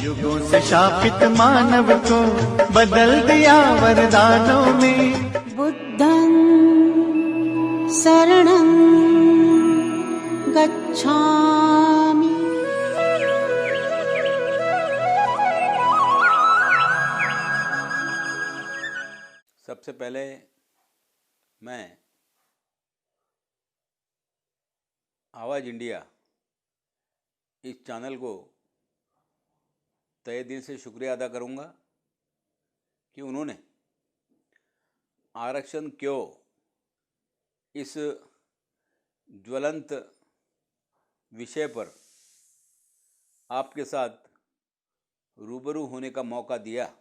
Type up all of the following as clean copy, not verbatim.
युगों से शापित मानव को बदल दिया वरदानों में। बुद्धं शरणं गच्छामि। सबसे पहले मैं आवाज़ इंडिया इस चैनल को तहे दिल से शुक्रिया अदा करूंगा कि उन्होंने आरक्षण क्यों इस ज्वलंत विषय पर आपके साथ रूबरू होने का मौका दिया।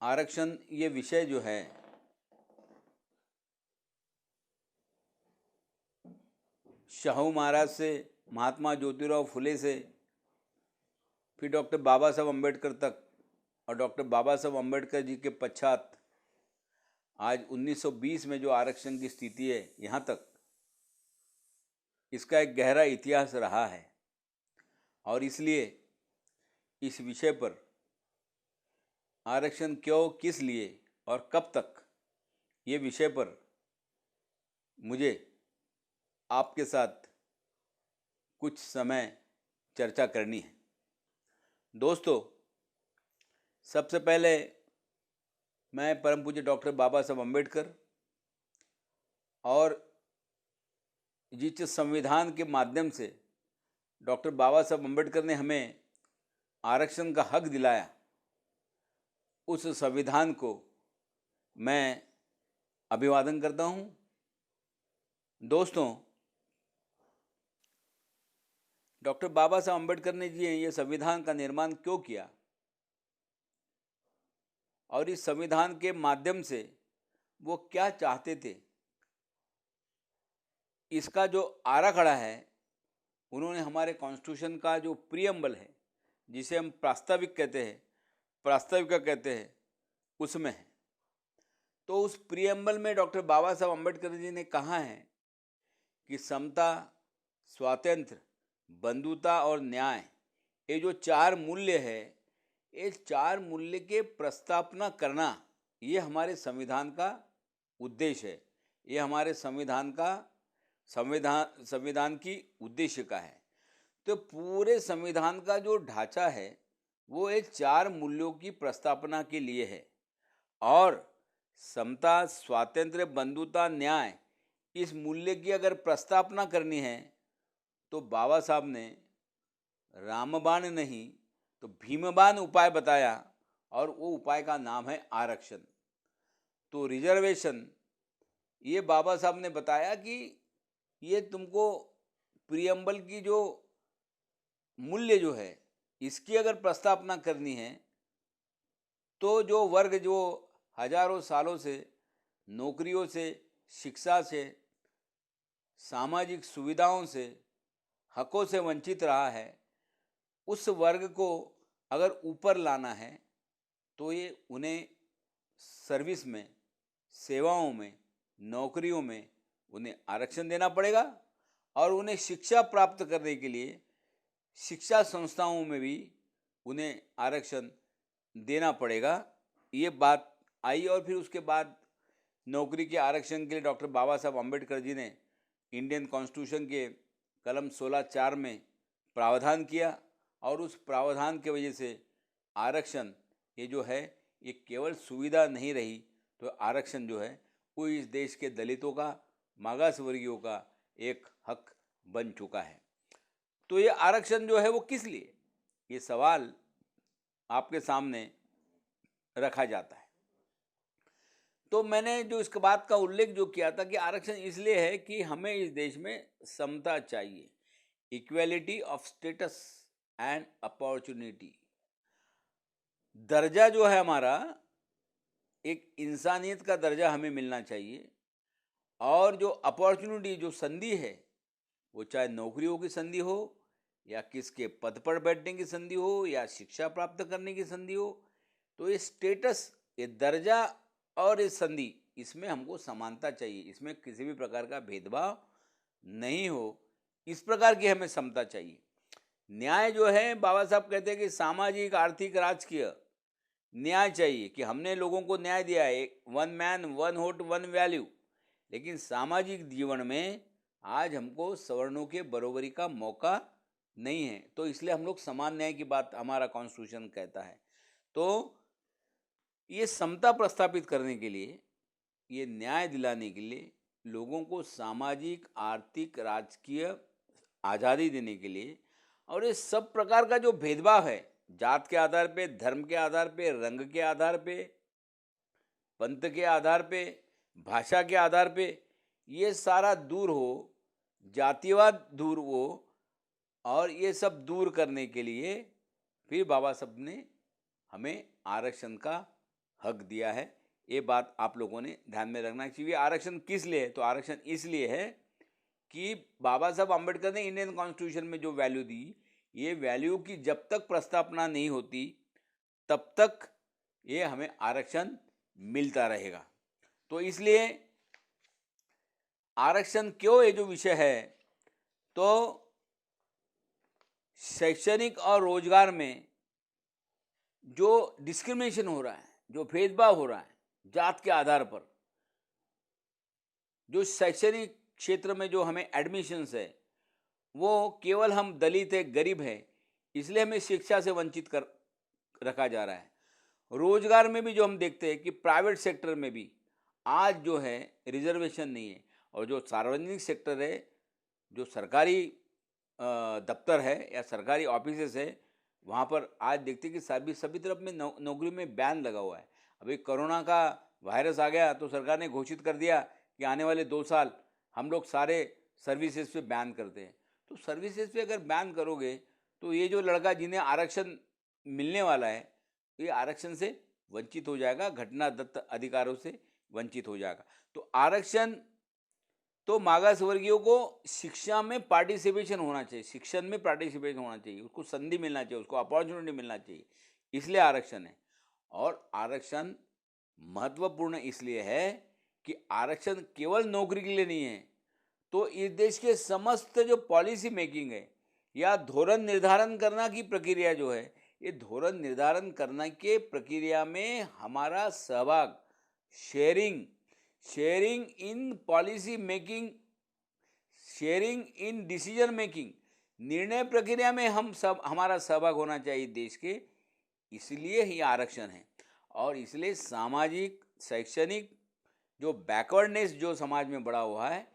आरक्षण ये विषय जो है शाहू महाराज से महात्मा ज्योतिराव फुले से फिर डॉक्टर बाबा साहब अम्बेडकर तक और डॉक्टर बाबा साहब अम्बेडकर जी के पश्चात आज 1920 में जो आरक्षण की स्थिति है यहाँ तक, इसका एक गहरा इतिहास रहा है। और इसलिए इस विषय पर आरक्षण क्यों, किस लिए और कब तक, ये विषय पर मुझे आपके साथ कुछ समय चर्चा करनी है। दोस्तों, सबसे पहले मैं परम पूज्य डॉक्टर बाबा साहब अम्बेडकर और जिस संविधान के माध्यम से डॉक्टर बाबा साहब अम्बेडकर ने हमें आरक्षण का हक दिलाया, उस संविधान को मैं अभिवादन करता हूँ। दोस्तों, डॉक्टर बाबा साहब अम्बेडकर ने जी ये संविधान का निर्माण क्यों किया और इस संविधान के माध्यम से वो क्या चाहते थे, इसका जो आराखड़ा है उन्होंने हमारे कॉन्स्टिट्यूशन का जो प्रीएम्बल है, जिसे हम प्रास्ताविक कहते हैं, प्रास्ताविका कहते हैं, उसमें है। तो उस प्रीएम्बल में डॉक्टर बाबा साहब अम्बेडकर जी ने कहा है कि समता, स्वातंत्र्य, बंधुता और न्याय, ये जो चार मूल्य है, ये चार मूल्य के प्रस्तावना करना, ये हमारे संविधान का उद्देश्य है। ये हमारे संविधान की उद्देश्य का है। तो पूरे संविधान का जो ढांचा है वो एक चार मूल्यों की प्रस्तावना के लिए है। और समता, स्वातंत्र्य, बंधुता, न्याय, इस मूल्य की अगर प्रस्तावना करनी है तो बाबा साहब ने रामबाण नहीं तो भीमबाण उपाय बताया, और वो उपाय का नाम है आरक्षण। तो रिजर्वेशन, ये बाबा साहब ने बताया कि ये तुमको प्रीएम्बल की जो मूल्य जो है, इसकी अगर प्रस्तावना करनी है तो जो वर्ग जो हजारों सालों से नौकरियों से, शिक्षा से, सामाजिक सुविधाओं से, हकों से वंचित रहा है, उस वर्ग को अगर ऊपर लाना है तो ये उन्हें सर्विस में, सेवाओं में, नौकरियों में उन्हें आरक्षण देना पड़ेगा। और उन्हें शिक्षा प्राप्त करने के लिए शिक्षा संस्थाओं में भी उन्हें आरक्षण देना पड़ेगा। ये बात आई। और फिर उसके बाद नौकरी के आरक्षण के लिए डॉक्टर बाबा साहब अम्बेडकर जी ने इंडियन कॉन्स्टिट्यूशन के कलम 16(4) में प्रावधान किया, और उस प्रावधान के वजह से आरक्षण ये जो है ये केवल सुविधा नहीं रही, तो आरक्षण जो है वो इस देश के दलितों का, मागास वर्गीयों का एक हक बन चुका है। तो ये आरक्षण जो है वो किस लिए, ये सवाल आपके सामने रखा जाता है। तो मैंने जो इसके बात का उल्लेख जो किया था कि आरक्षण इसलिए है कि हमें इस देश में समता चाहिए, equality of status and opportunity. दर्जा जो है हमारा, एक इंसानियत का दर्जा हमें मिलना चाहिए। और जो अपॉर्चुनिटी, जो संधि है, वो चाहे नौकरियों की संधि हो या किसके पद पर बैठने की संधि हो या शिक्षा प्राप्त करने की संधि हो, तो ये स्टेटस, ये दर्जा और ये संधि, इसमें हमको समानता चाहिए, इसमें किसी भी प्रकार का भेदभाव नहीं हो, इस प्रकार की हमें समता चाहिए। न्याय जो है, बाबा साहब कहते हैं कि सामाजिक, आर्थिक, राजकीय न्याय चाहिए, कि हमने लोगों को न्याय दिया है, one man one vote one value. लेकिन सामाजिक जीवन में आज हमको सवर्णों के बराबरी का मौका नहीं है, तो इसलिए हम लोग समान न्याय की बात हमारा कॉन्स्टिट्यूशन कहता है। तो ये समता प्रस्थापित करने के लिए, ये न्याय दिलाने के लिए, लोगों को सामाजिक, आर्थिक, राजकीय आज़ादी देने के लिए, और ये सब प्रकार का जो भेदभाव है, जात के आधार पे, धर्म के आधार पे, रंग के आधार पे, पंथ के आधार पे, भाषा के आधार पे, ये सारा दूर हो, जातिवाद दूर हो, और ये सब दूर करने के लिए फिर बाबा साहब ने हमें आरक्षण का हक दिया है। ये बात आप लोगों ने ध्यान में रखना चाहिए। आरक्षण किस लिए है? तो आरक्षण इसलिए है कि बाबा साहब अम्बेडकर ने इंडियन कॉन्स्टिट्यूशन में जो वैल्यू दी, ये वैल्यू की जब तक प्रस्तावना नहीं होती तब तक ये हमें आरक्षण मिलता रहेगा। तो इसलिए आरक्षण क्यों ये जो विषय है, तो शैक्षणिक और रोजगार में जो डिस्क्रिमिनेशन हो रहा है, जो भेदभाव हो रहा है जात के आधार पर, जो शैक्षणिक क्षेत्र में जो हमें एडमिशन्स है, वो केवल हम दलित है, गरीब है, इसलिए हमें शिक्षा से वंचित कर रखा जा रहा है। रोजगार में भी जो हम देखते हैं कि प्राइवेट सेक्टर में भी आज जो है रिजर्वेशन नहीं है, और जो सार्वजनिक सेक्टर है, जो सरकारी दफ्तर है या सरकारी ऑफिसेस है, वहाँ पर आज देखते हैं कि सभी तरफ में नौकरी में बैन लगा हुआ है। अभी कोरोना का वायरस आ गया तो सरकार ने घोषित कर दिया कि आने वाले 2 साल हम लोग सारे सर्विसेज पे बैन करते हैं। तो सर्विसेज पे अगर बैन करोगे तो ये जो लड़का जिन्हें आरक्षण मिलने वाला है, ये आरक्षण से वंचित हो जाएगा, घटना दत्त अधिकारों से वंचित हो जाएगा। तो आरक्षण, तो मागास वर्गीयों को शिक्षा में पार्टिसिपेशन होना चाहिए, शिक्षण में पार्टिसिपेशन होना चाहिए, उसको संधि मिलना चाहिए, उसको अपॉर्चुनिटी मिलना चाहिए, इसलिए आरक्षण है। और आरक्षण महत्वपूर्ण इसलिए है कि आरक्षण केवल नौकरी के लिए नहीं है, तो इस देश के समस्त जो पॉलिसी मेकिंग है या धोरण निर्धारण करना की प्रक्रिया जो है, ये धोरण निर्धारण करने के प्रक्रिया में हमारा सहभाग, sharing in policy making, sharing in decision making, निर्णय प्रक्रिया में हम सब हमारा सहभाग होना चाहिए देश के, इसलिए ही आरक्षण है। और इसलिए सामाजिक, शैक्षणिक जो बैकवर्डनेस जो समाज में बढ़ा हुआ है,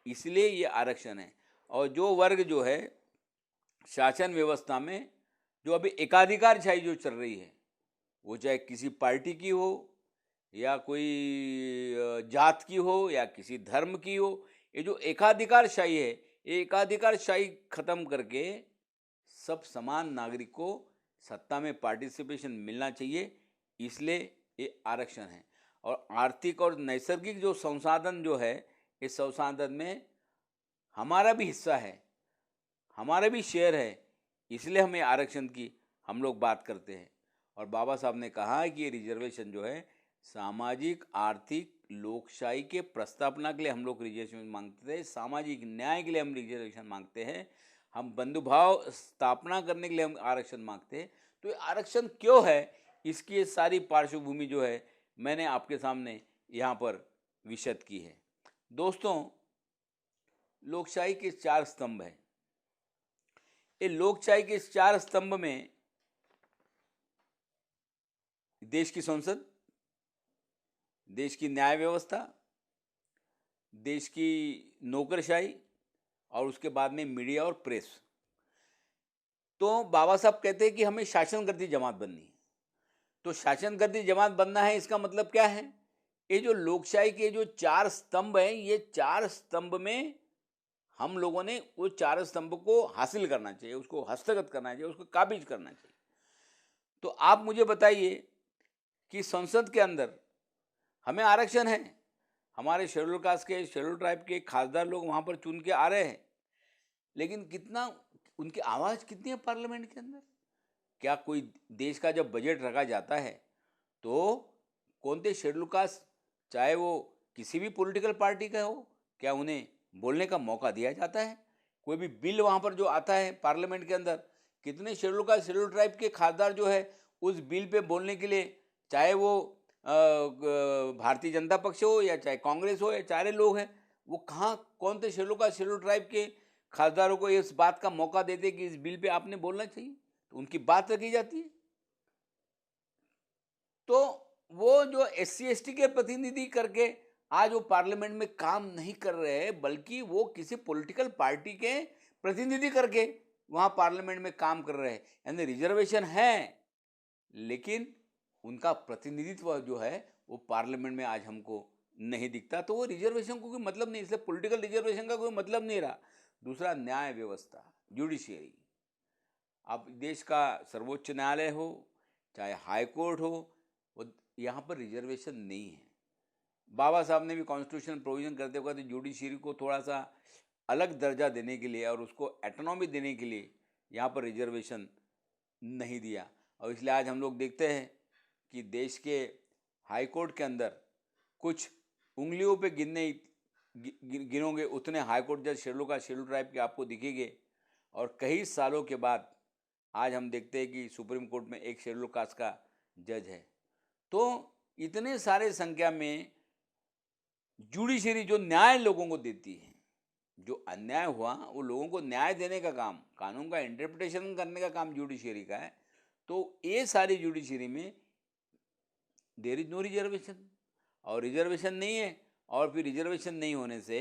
इसलिए ये आरक्षण है। और जो वर्ग जो है शासन व्यवस्था में, जो अभी एकाधिकारशाही जो चल रही है, वो चाहे किसी पार्टी की हो या कोई जात की हो या किसी धर्म की हो, ये जो एकाधिकारशाही है, ये एकाधिकारशाही खत्म करके सब समान नागरिक को सत्ता में पार्टिसिपेशन मिलना चाहिए, इसलिए ये आरक्षण है। और आर्थिक और नैसर्गिक जो संसाधन जो है, इस संसाधन में हमारा भी हिस्सा है, हमारा भी शेयर है, इसलिए हमें आरक्षण की हम लोग बात करते हैं। और बाबा साहब ने कहा है कि ये रिजर्वेशन जो है सामाजिक, आर्थिक, लोकशाही के प्रस्तावना के लिए हम लोग रिजर्वेशन मांगते थे, सामाजिक न्याय के लिए हम रिजर्वेशन मांगते हैं, हम बंधुभाव स्थापना करने के लिए हम आरक्षण मांगते हैं। तो ये आरक्षण क्यों है, इसकी ये सारी पार्श्वभूमि जो है मैंने आपके सामने यहाँ पर विशद की है। दोस्तों, लोकशाही के 4 स्तंभ हैं। ये लोकशाही के 4 स्तंभ में देश की संसद, देश की न्याय व्यवस्था, देश की नौकरशाही, और उसके बाद में मीडिया और प्रेस। तो बाबा साहब कहते हैं कि हमें शासन करती जमात बननी है। तो शासन करती जमात बनना है, इसका मतलब क्या है? ये जो लोकशाही के जो 4 स्तंभ हैं, ये 4 स्तंभ में हम लोगों ने वो 4 स्तंभ को हासिल करना चाहिए, उसको हस्तगत करना चाहिए, उसको काबिज करना चाहिए। तो आप मुझे बताइए कि संसद के अंदर हमें आरक्षण है, हमारे शेड्यूल कास्ट के, शेड्यूल ट्राइब के खासदार लोग वहाँ पर चुन के आ रहे हैं, लेकिन कितना उनकी आवाज़ कितनी है पार्लियामेंट के अंदर? क्या कोई देश का जब बजट रखा जाता है तो कौन से शेड्यूल कास्ट, चाहे वो किसी भी पॉलिटिकल पार्टी का हो, क्या उन्हें बोलने का मौका दिया जाता है? कोई भी बिल वहाँ पर जो आता है पार्लियामेंट के अंदर, कितने शेड्यूल ट्राइब के खासदार जो है उस बिल पे बोलने के लिए, चाहे वो भारतीय जनता पक्ष हो या चाहे कांग्रेस हो या चारे लोग हैं, वो कहाँ कौन थे शेड्यूल ट्राइब के खासदारों को इस बात का मौका देते कि इस बिल पे आपने बोलना चाहिए, तो उनकी बात रखी जाती है। तो वो जो SC ST के प्रतिनिधि करके आज वो पार्लियामेंट में काम नहीं कर रहे हैं, बल्कि वो किसी पॉलिटिकल पार्टी के प्रतिनिधि करके वहां पार्लियामेंट में काम कर रहे हैं। यानी रिजर्वेशन है, लेकिन उनका प्रतिनिधित्व जो है वो पार्लियामेंट में आज हमको नहीं दिखता। तो वो रिजर्वेशन को कोई मतलब नहीं, इसलिए पॉलिटिकल रिजर्वेशन का कोई मतलब नहीं रहा। दूसरा, न्याय व्यवस्था, जुडिशियरी। अब देश का सर्वोच्च न्यायालय हो चाहे हाई कोर्ट हो, वो यहाँ पर रिजर्वेशन नहीं है। बाबा साहब ने भी कॉन्स्टिट्यूशन प्रोविजन करते हुए जुडिशियरी को थोड़ा सा अलग दर्जा देने के लिए और उसको एटोनॉमी देने के लिए यहाँ पर रिजर्वेशन नहीं दिया। और इसलिए आज हम लोग देखते हैं कि देश के हाई कोर्ट के अंदर कुछ उंगलियों पे गिनोगे उतने हाई कोर्ट जज शेड्यूल ट्राइब के आपको दिखेंगे। और कई सालों के बाद आज हम देखते हैं कि सुप्रीम कोर्ट में एक शेड्यूल कास्ट का जज है। तो इतने सारे संख्या में जुडिशरी जो न्याय लोगों को देती है, जो अन्याय हुआ वो लोगों को न्याय देने का काम, कानून का इंटरप्रिटेशन करने का काम जुडिशरी का है। तो ये सारी जुडिशरी में देयर इज नो रिजर्वेशन, और रिजर्वेशन नहीं है। और फिर रिजर्वेशन नहीं होने से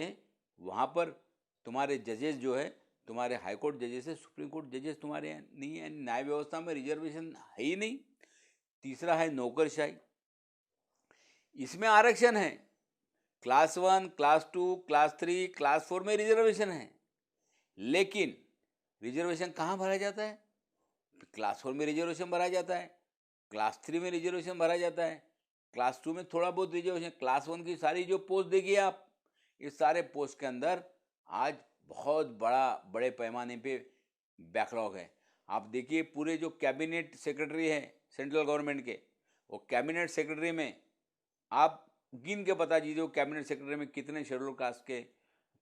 वहाँ पर तुम्हारे जजेस जो है, तुम्हारे हाई कोर्ट जजेस है, सुप्रीम कोर्ट जजेस तुम्हारे यहाँ नहीं है। न्याय व्यवस्था में रिजर्वेशन है ही नहीं। तीसरा है नौकरशाही, इसमें आरक्षण है। क्लास 1, क्लास 2, क्लास 3, क्लास 4 में रिजर्वेशन है, लेकिन रिजर्वेशन कहाँ भरा जाता है? क्लास 4 में रिजर्वेशन भरा जाता है, क्लास 3 में रिजर्वेशन भरा जाता है, क्लास 2 में थोड़ा बहुत रिजर्वेशन। क्लास 1 की सारी जो पोस्ट देखिए आप, इस सारे पोस्ट के अंदर आज बहुत बड़े पैमाने पे बैकलॉग है। आप देखिए पूरे जो कैबिनेट सेक्रेटरी है सेंट्रल गवर्नमेंट के, वो कैबिनेट सेक्रेटरी में आप गिन के बता दीजिए कैबिनेट सेक्रेटरी में कितने शेड्यूल कास्ट के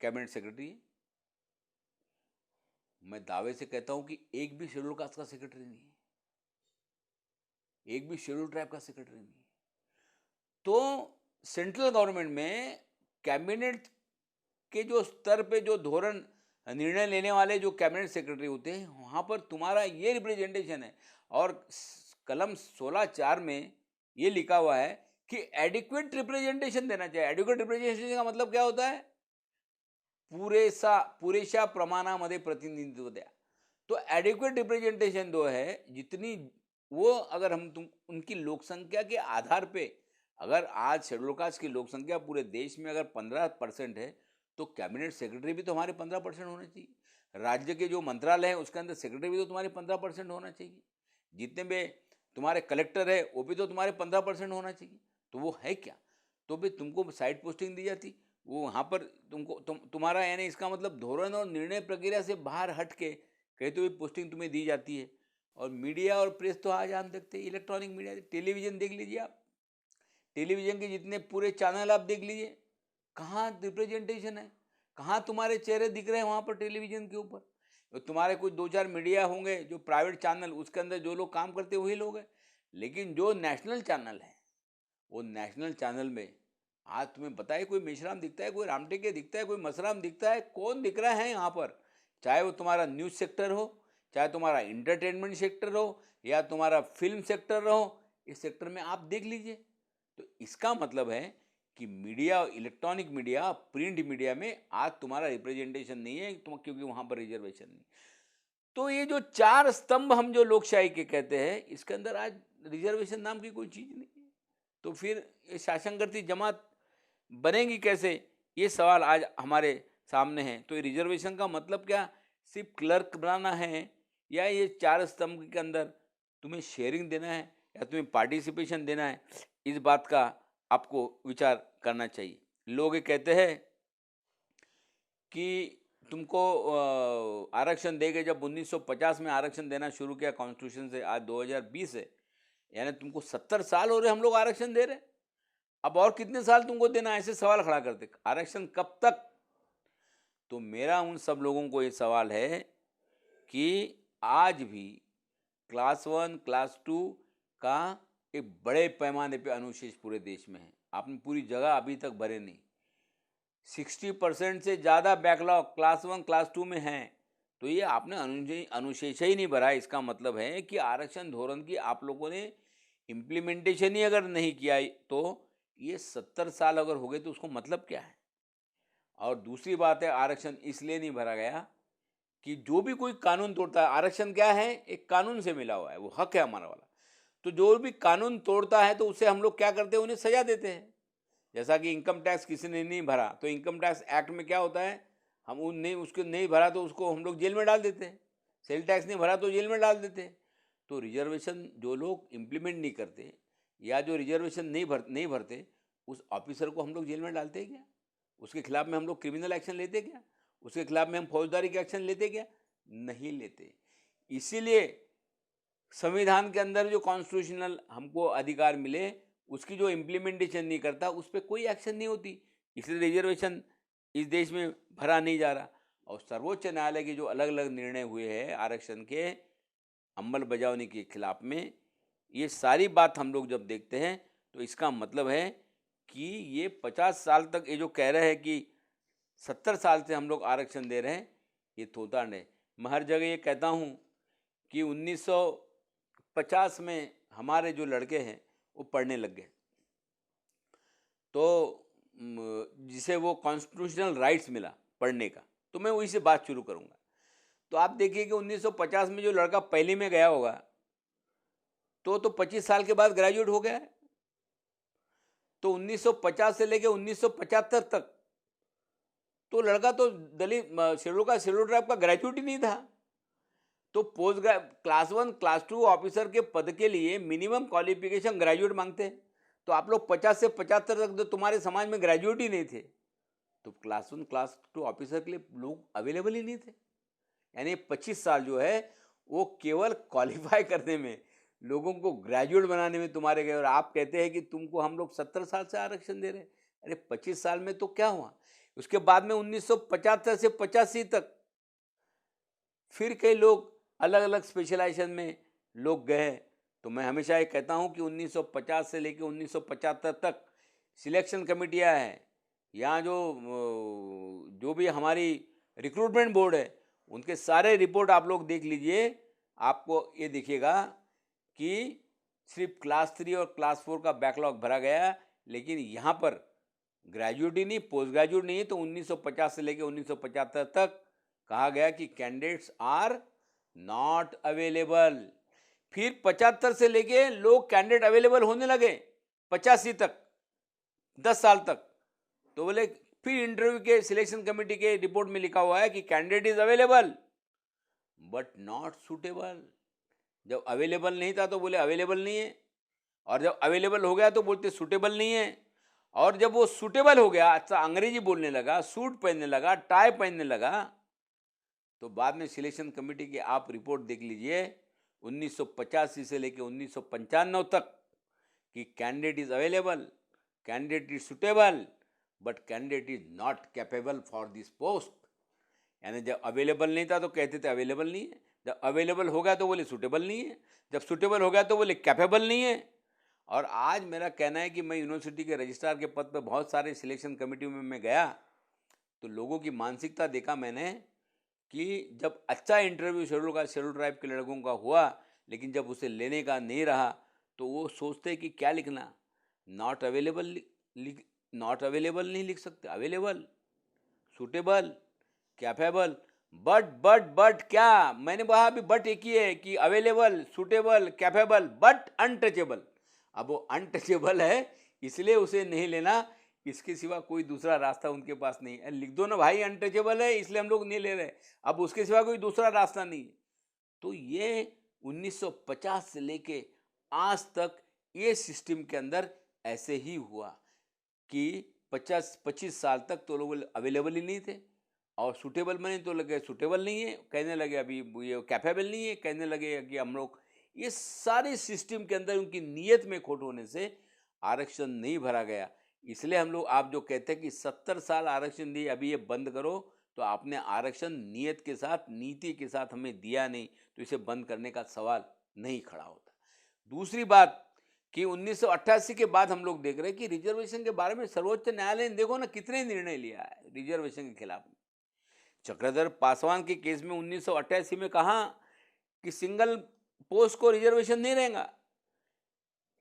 कैबिनेट सेक्रेटरी है। मैं दावे से कहता हूं कि एक भी शेड्यूल कास्ट का सेक्रेटरी नहीं है, एक भी शेड्यूल ट्राइब का सेक्रेटरी नहीं है। तो सेंट्रल गवर्नमेंट में कैबिनेट के जो स्तर पे जो धोरण निर्णय लेने वाले जो कैबिनेट सेक्रेटरी होते हैं, वहाँ पर तुम्हारा ये रिप्रेजेंटेशन है। और कलम 16(4) में ये लिखा हुआ है कि एडिक्वेट रिप्रेजेंटेशन देना चाहिए। एडिक्वेट रिप्रेजेंटेशन का मतलब क्या होता है? पुरेशा प्रमाणामध्ये प्रतिनिधित्व द्या। तो एडिक्वेट रिप्रेजेंटेशन जो है, जितनी वो अगर हम उनकी लोक संख्या के आधार पे, अगर आज शेड्यूल कास्ट की लोक संख्या पूरे देश में अगर 15% है, तो कैबिनेट सेक्रेटरी भी तो हमारे 15% होना चाहिए। राज्य के जो मंत्रालय है उसके अंदर सेक्रेटरी भी तो तुम्हारे 15% होना चाहिए। जितने भी तुम्हारे कलेक्टर है वो भी तो तुम्हारे 15% होना चाहिए। तो वो है क्या? तो भी तुमको साइड पोस्टिंग दी जाती, वो वहाँ पर तुम्हारा यानी इसका मतलब धोरण और निर्णय प्रक्रिया से बाहर हट के कहीं तो भी पोस्टिंग तुम्हें दी जाती है। और मीडिया और प्रेस तो आज हम देखते हैं, इलेक्ट्रॉनिक मीडिया, टेलीविज़न देख लीजिए आप, टेलीविज़न के जितने पूरे चैनल आप देख लीजिए, कहाँ रिप्रेजेंटेशन है? कहाँ तुम्हारे चेहरे दिख रहे हैं वहाँ पर टेलीविज़न के ऊपर? तो तुम्हारे कुछ 2-4 मीडिया होंगे जो प्राइवेट चैनल, उसके अंदर जो लोग काम करते हैं वही लोग हैं। लेकिन जो नेशनल चैनल है, वो नेशनल चैनल में आज तुम्हें बताइए, कोई मेश्राम दिखता है, कोई रामटेके दिखता है, कोई मसराम दिखता है? कौन दिख रहा है यहाँ पर? चाहे वो तुम्हारा न्यूज़ सेक्टर हो, चाहे तुम्हारा इंटरटेनमेंट सेक्टर हो, या तुम्हारा फिल्म सेक्टर हो, इस सेक्टर में आप देख लीजिए। तो इसका मतलब है कि media, electronic media, print media में आज तुम्हारा रिप्रेजेंटेशन नहीं है, क्योंकि वहाँ पर रिजर्वेशन नहीं। तो ये जो 4 स्तंभ हम जो लोकशाही के कहते हैं, इसके अंदर आज रिजर्वेशन नाम की कोई चीज़ नहीं है। तो फिर ये शासन करती जमात बनेगी कैसे? ये सवाल आज हमारे सामने है। तो ये रिजर्वेशन का मतलब क्या? सिर्फ क्लर्क बनाना है, या ये 4 स्तंभ के अंदर तुम्हें शेयरिंग देना है, या तुम्हें पार्टिसिपेशन देना है? इस बात का आपको विचार करना चाहिए। लोग ये कहते हैं कि तुमको आरक्षण देंगे। जब 1950 में आरक्षण देना शुरू किया कॉन्स्टिट्यूशन से, आज 2020 है, यानी तुमको 70 साल हो रहे हम लोग आरक्षण दे रहे। अब और कितने साल तुमको देना? ऐसे सवाल खड़ा करते, आरक्षण कब तक? तो मेरा उन सब लोगों को ये सवाल है कि आज भी क्लास 1 क्लास 2 का एक बड़े पैमाने पे अनुशेष पूरे देश में है। आपने पूरी जगह अभी तक भरे नहीं। 60% से ज़्यादा बैकलॉग क्लास 1 क्लास 2 में हैं। तो ये आपने अनुशेष ही नहीं भरा। इसका मतलब है कि आरक्षण धोरण की आप लोगों ने इम्प्लीमेंटेशन ही अगर नहीं किया तो ये 70 साल अगर हो गए तो उसको मतलब क्या है। और दूसरी बात है, आरक्षण इसलिए नहीं भरा गया कि जो भी कोई कानून तोड़ता है, आरक्षण क्या है, एक कानून से मिला हुआ है, वो हक है हमारा वाला। तो जो भी कानून तोड़ता है तो उसे हम लोग क्या करते हैं, उन्हें सजा देते हैं। जैसा कि इनकम टैक्स किसी ने नहीं भरा तो इनकम टैक्स एक्ट में क्या होता है, हम उन नहीं उसको नहीं भरा तो उसको हम लोग जेल में डाल देते हैं। सेल टैक्स नहीं भरा तो जेल में डाल देते हैं। तो रिजर्वेशन जो लोग इम्प्लीमेंट नहीं करते या जो रिजर्वेशन नहीं भरते, उस ऑफिसर को हम लोग जेल में डालते हैं क्या? उसके खिलाफ में हम लोग क्रिमिनल एक्शन लेते क्या? उसके खिलाफ में हम फौजदारी के एक्शन लेते क्या? नहीं लेते। इसीलिए संविधान के अंदर जो कॉन्स्टिट्यूशनल हमको अधिकार मिले, उसकी जो इम्प्लीमेंटेशन नहीं करता उस पर कोई एक्शन नहीं होती। इसलिए रिजर्वेशन इस देश में भरा नहीं जा रहा। और सर्वोच्च न्यायालय के जो अलग अलग निर्णय हुए हैं आरक्षण के अमल बजावनी के खिलाफ में, ये सारी बात हम लोग जब देखते हैं तो इसका मतलब है कि ये 50 साल तक ये जो कह रहे हैं कि 70 साल से हम लोग आरक्षण दे रहे हैं, ये थोता नहीं। मैं हर जगह ये कहता हूँ कि 1950 में हमारे जो लड़के हैं वो पढ़ने लग गए, तो जिसे वो कॉन्स्टिट्यूशनल राइट्स मिला पढ़ने का, तो मैं वही से बात शुरू करूँगा। तो आप देखिए कि 1950 में जो लड़का पहली में गया होगा तो 25 साल के बाद ग्रेजुएट हो गया है। तो 1950 से लेके 1975 तक तो लड़का तो दलित शेड्यूल ट्राइब का ग्रेजुएट ही नहीं था। तो क्लास 1 क्लास 2 ऑफिसर के पद के लिए मिनिमम क्वालिफिकेशन ग्रेजुएट मांगते हैं। तो आप लोग 50 से 75 तक तो तुम्हारे समाज में ग्रेजुएट ही नहीं थे, तो क्लास 1 क्लास 2 ऑफिसर के लिए लोग अवेलेबल ही नहीं थे। यानी 25 साल जो है वो केवल क्वालिफाई करने में, लोगों को ग्रेजुएट बनाने में तुम्हारे गए। और आप कहते हैं कि तुमको हम लोग 70 साल से आरक्षण दे रहे हैं। अरे 25 साल में तो क्या हुआ? उसके बाद में 1975 से 85 तक फिर कई लोग अलग अलग स्पेशलाइजेशन में लोग गए। तो मैं हमेशा ये कहता हूँ कि 1950 से लेकर 1975 तक सिलेक्शन कमेटियाँ हैं, यहाँ जो भी हमारी रिक्रूटमेंट बोर्ड है, उनके सारे रिपोर्ट आप लोग देख लीजिए, आपको ये दिखेगा कि सिर्फ क्लास 3 और क्लास 4 का बैकलॉग भरा गया, लेकिन यहाँ पर ग्रेजुएट ही नहीं, पोस्ट ग्रेजुएट नहीं है। तो 1950 से लेकर 1975 तक कहा गया कि कैंडिडेट्स आर नॉट अवेलेबल। फिर 75 से लेके लोग कैंडिडेट अवेलेबल होने लगे 85 तक, 10 साल तक। तो बोले फिर इंटरव्यू के सिलेक्शन कमेटी के रिपोर्ट में लिखा हुआ है कि candidate is available but not suitable. जब अवेलेबल नहीं था तो बोले अवेलेबल नहीं है, और जब अवेलेबल हो गया तो बोलते सूटेबल नहीं है। और जब वो सूटेबल हो गया, अच्छा अंग्रेजी बोलने लगा, सूट पहनने लगा, टाई पहनने लगा, तो बाद में सिलेक्शन कमेटी की आप रिपोर्ट देख लीजिए 1985 से लेकर 1995 तक कि candidate is available, candidate is suitable, but candidate is not capable for this post. यानी जब अवेलेबल नहीं था तो कहते थे अवेलेबल नहीं है, जब अवेलेबल हो गया तो बोले सुटेबल नहीं है, जब सुटेबल हो गया तो बोले कैपेबल नहीं है। और आज मेरा कहना है कि मैं यूनिवर्सिटी के रजिस्ट्रार के पद पर बहुत सारे सिलेक्शन कमेटी में मैं गया, तो लोगों की मानसिकता देखा मैंने कि जब अच्छा इंटरव्यू शेड्यूल ट्राइब के लड़कों का हुआ, लेकिन जब उसे लेने का नहीं रहा तो वो सोचते कि क्या लिखना, नॉट अवेलेबल नहीं लिख सकते, अवेलेबल, सूटेबल, कैपेबल। बट क्या मैंने कहा अभी बट एक ही है कि available, suitable, capable but untouchable. अब वो अनटचेबल है इसलिए उसे नहीं लेना, इसके सिवा कोई दूसरा रास्ता उनके पास नहीं है। लिख दो ना भाई अनटचेबल है इसलिए हम लोग नहीं ले रहे, अब उसके सिवा कोई दूसरा रास्ता नहीं है। तो ये 1950 से लेके आज तक ये सिस्टम के अंदर ऐसे ही हुआ कि 25 साल तक तो लोग अवेलेबल ही नहीं थे, और सूटेबल बने तो लगे सूटेबल नहीं है, कहने लगे अभी ये कैपेबल नहीं है, कहने लगे कि हम लोग। ये सारे सिस्टम के अंदर उनकी नीयत में खोट होने से आरक्षण नहीं भरा गया। इसलिए हम लोग, आप जो कहते हैं कि 70 साल आरक्षण दिए अभी ये बंद करो, तो आपने आरक्षण नियत के साथ, नीति के साथ हमें दिया नहीं। तो तो इसे बंद करने का सवाल नहीं खड़ा होता। दूसरी बात कि 1988 के बाद हम लोग देख रहे हैं कि रिजर्वेशन के बारे में सर्वोच्च न्यायालय ने देखो ना कितने निर्णय लिया है रिजर्वेशन के खिलाफ में। चक्रधर पासवान के केस में 1988 में कहा कि सिंगल पोस्ट को रिजर्वेशन नहीं रहेगा,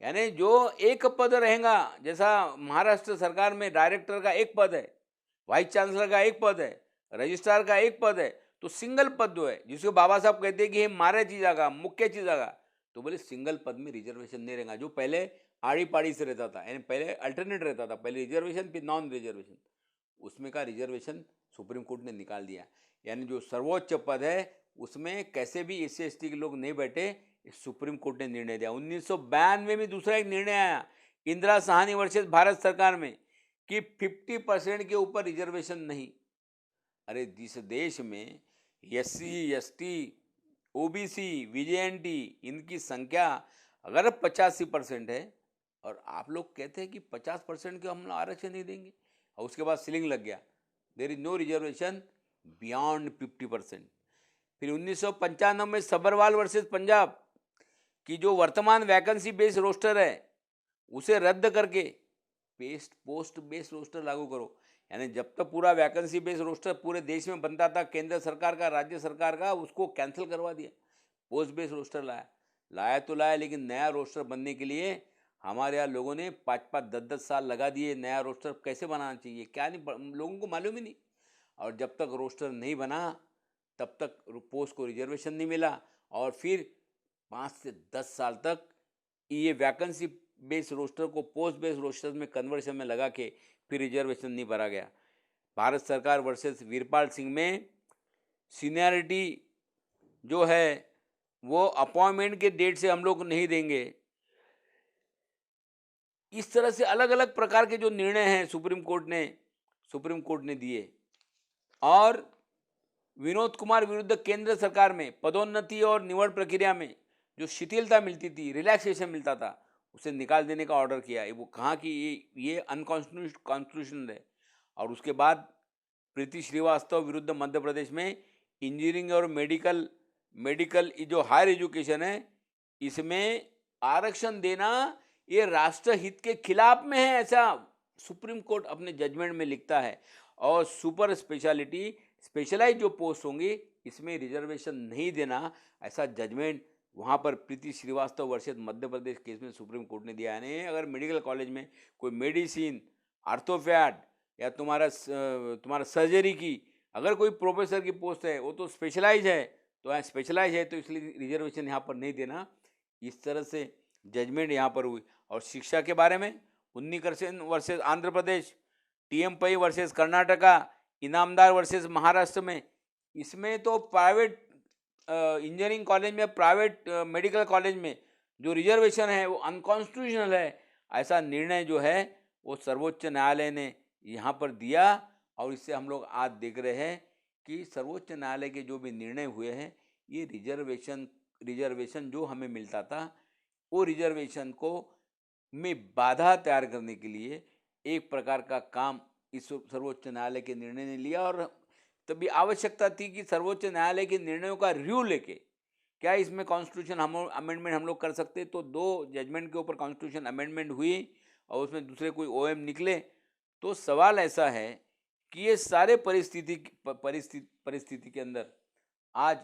यानी जो एक पद रहेगा, जैसा महाराष्ट्र सरकार में डायरेक्टर का एक पद है, वाइस चांसलर का एक पद है, रजिस्ट्रार का एक पद है, तो सिंगल पद जो है जिसको बाबा साहब कहते हैं कि ये मारे चीज आगा मुख्य चीज आगा, तो बोले सिंगल पद में रिजर्वेशन नहीं रहेगा। जो पहले आड़ी पाड़ी से रहता था, यानी पहले अल्टरनेट रहता था, पहले रिजर्वेशन फिर नॉन रिजर्वेशन, उसमें का रिजर्वेशन सुप्रीम कोर्ट ने निकाल दिया। यानी जो सर्वोच्च पद है उसमें कैसे भी SC ST के लोग नहीं बैठे, सुप्रीम कोर्ट ने निर्णय दिया। 1992 में दूसरा एक निर्णय आया इंदिरा साहनी वर्सेस भारत सरकार में कि 50% के ऊपर रिजर्वेशन नहीं। अरे जिस देश में SC ST OBC VJNT इनकी संख्या अगर 85% है और आप लोग कहते हैं कि 50% के हम आरक्षण नहीं देंगे, और उसके बाद सीलिंग लग गया, there is no reservation beyond 50%। फिर 1995 में सबरवाल वर्सेस पंजाब की जो वर्तमान वैकेंसी बेस्ड रोस्टर है उसे रद्द करके पोस्ट बेस्ड रोस्टर लागू करो। यानी जब तक पूरा वैकेंसी बेस्ड रोस्टर पूरे देश में बनता था केंद्र सरकार का राज्य सरकार का, उसको कैंसिल करवा दिया, पोस्ट बेस्ड रोस्टर लाया तो लाया, लेकिन नया रोस्टर बनने के लिए हमारे यहाँ लोगों ने 5-5 10-10 साल लगा दिए। नया रोस्टर कैसे बनाना चाहिए क्या नहीं, लोगों को मालूम ही नहीं। और जब तक रोस्टर नहीं बना तब तक पोस्ट को रिजर्वेशन नहीं मिला, और फिर 5 से 10 साल तक ये वैकेंसी बेस्ड रोस्टर को पोस्ट बेस्ड रोस्टर में कन्वर्शन में लगा के फिर रिजर्वेशन नहीं भरा गया। भारत सरकार वर्सेस वीरपाल सिंह में सीनियरिटी जो है वो अपॉइंटमेंट के डेट से हम लोग नहीं देंगे। इस तरह से अलग अलग प्रकार के जो निर्णय हैं सुप्रीम कोर्ट ने दिए। और विनोद कुमार विरुद्ध केंद्र सरकार में पदोन्नति और निवड प्रक्रिया में जो शिथिलता मिलती थी, रिलैक्सेशन मिलता था, उसे निकाल देने का ऑर्डर किया। वो कहा कि ये अनकॉन्स्टिट्यूशनल है। और उसके बाद प्रीति श्रीवास्तव विरुद्ध मध्य प्रदेश में इंजीनियरिंग और मेडिकल जो हायर एजुकेशन है इसमें आरक्षण देना ये राष्ट्रहित के खिलाफ में है, ऐसा सुप्रीम कोर्ट अपने जजमेंट में लिखता है। और सुपर स्पेशलाइज जो पोस्ट होंगी इसमें रिजर्वेशन नहीं देना, ऐसा जजमेंट वहाँ पर प्रीति श्रीवास्तव वर्सेस मध्य प्रदेश केस में सुप्रीम कोर्ट ने दिया है। अगर मेडिकल कॉलेज में कोई मेडिसिन, आर्थोपैड या तुम्हारा सर्जरी की अगर कोई प्रोफेसर की पोस्ट है वो तो स्पेशलाइज है, तो इसलिए रिजर्वेशन यहाँ पर नहीं देना। इस तरह से जजमेंट यहाँ पर हुई। और शिक्षा के बारे में उन्नीकर्षण वर्सेस आंध्र प्रदेश, TM पै वर्सेस कर्नाटका, इनामदार वर्सेस महाराष्ट्र में, इसमें तो प्राइवेट इंजीनियरिंग कॉलेज में, प्राइवेट मेडिकल कॉलेज में जो रिजर्वेशन है वो अनकॉन्स्टिट्यूशनल है, ऐसा निर्णय जो है वो सर्वोच्च न्यायालय ने यहाँ पर दिया। और इससे हम लोग आज देख रहे हैं कि सर्वोच्च न्यायालय के जो भी निर्णय हुए हैं ये रिजर्वेशन जो हमें मिलता था वो रिजर्वेशन को में बाधा तैयार करने के लिए एक प्रकार का काम इस सर्वोच्च न्यायालय के निर्णय ने लिया। और तभी आवश्यकता थी कि सर्वोच्च न्यायालय के निर्णयों का रिव्यू लेके क्या इसमें कॉन्स्टिट्यूशन अमेंडमेंट हम लोग कर सकते। तो 2 जजमेंट के ऊपर कॉन्स्टिट्यूशन अमेंडमेंट हुई और उसमें दूसरे कोई OM निकले। तो सवाल ऐसा है कि ये सारे परिस्थिति के अंदर आज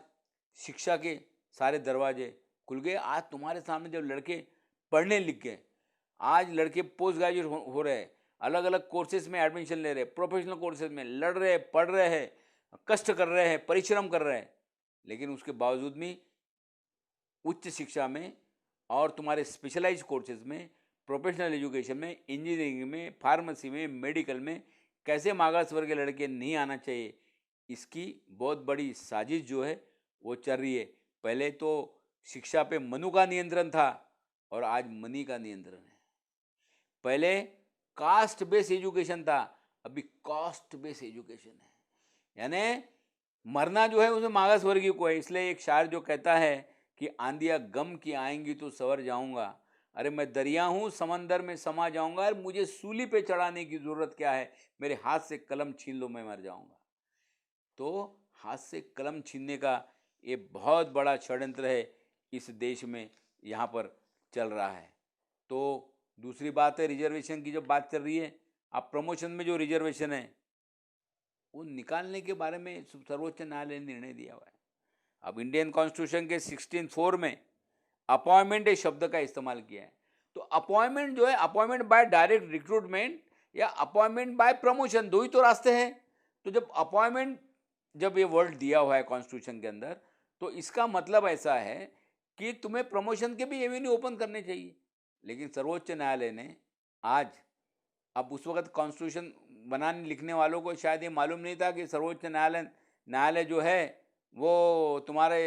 शिक्षा के सारे दरवाजे खुल गए। आज तुम्हारे सामने जब लड़के पढ़ने लिख गए, आज लड़के पोस्ट ग्रेजुएट हो रहे हैं, अलग अलग कोर्सेज में एडमिशन ले रहे हैं, प्रोफेशनल कोर्सेज में लड़ रहे हैं, पढ़ रहे हैं, कष्ट कर रहे हैं, परिश्रम कर रहे हैं, लेकिन उसके बावजूद भी उच्च शिक्षा में और तुम्हारे स्पेशलाइज कोर्सेज में, प्रोफेशनल एजुकेशन में, इंजीनियरिंग में, फार्मेसी में, मेडिकल में कैसे मागास वर्ग के लड़के नहीं आना चाहिए, इसकी बहुत बड़ी साजिश जो है वो चल रही है। पहले तो शिक्षा पे मनु का नियंत्रण था और आज मनी का नियंत्रण है। पहले कास्ट बेस्ड एजुकेशन था, अभी कॉस्ट बेस्ड एजुकेशन है। यानी मरना जो है उसमें मागास वर्गीय को है। इसलिए एक शायर जो कहता है कि आंधियाँ गम की आएंगी तो सवर जाऊंगा, अरे मैं दरिया हूँ समंदर में समा जाऊंगा, अरे मुझे सूली पे चढ़ाने की जरूरत क्या है, मेरे हाथ से कलम छीन लो मैं मर जाऊंगा। तो हाथ से कलम छीनने का ये बहुत बड़ा षड्यंत्र है इस देश में यहाँ पर चल रहा है। तो दूसरी बात है रिजर्वेशन की, जब बात चल रही है, अब प्रमोशन में जो रिजर्वेशन है वो निकालने के बारे में सर्वोच्च न्यायालय ने निर्णय दिया हुआ है। अब इंडियन कॉन्स्टिट्यूशन के 16(4) में अपॉइंटमेंट एक शब्द का इस्तेमाल किया है। तो अपॉइंटमेंट जो है, अपॉइंटमेंट बाय डायरेक्ट रिक्रूटमेंट या अपॉइंटमेंट बाय प्रमोशन, दो ही तो रास्ते हैं। तो जब अपॉइंटमेंट, जब ये वर्ड दिया हुआ है कॉन्स्टिट्यूशन के अंदर, तो इसका मतलब ऐसा है कि तुम्हें प्रमोशन के भी एवेन्यू ओपन करने चाहिए। लेकिन सर्वोच्च न्यायालय ने आज, अब उस वक्त कॉन्स्टिट्यूशन बनाने लिखने वालों को शायद ये मालूम नहीं था कि सर्वोच्च न्यायालय जो है वो तुम्हारे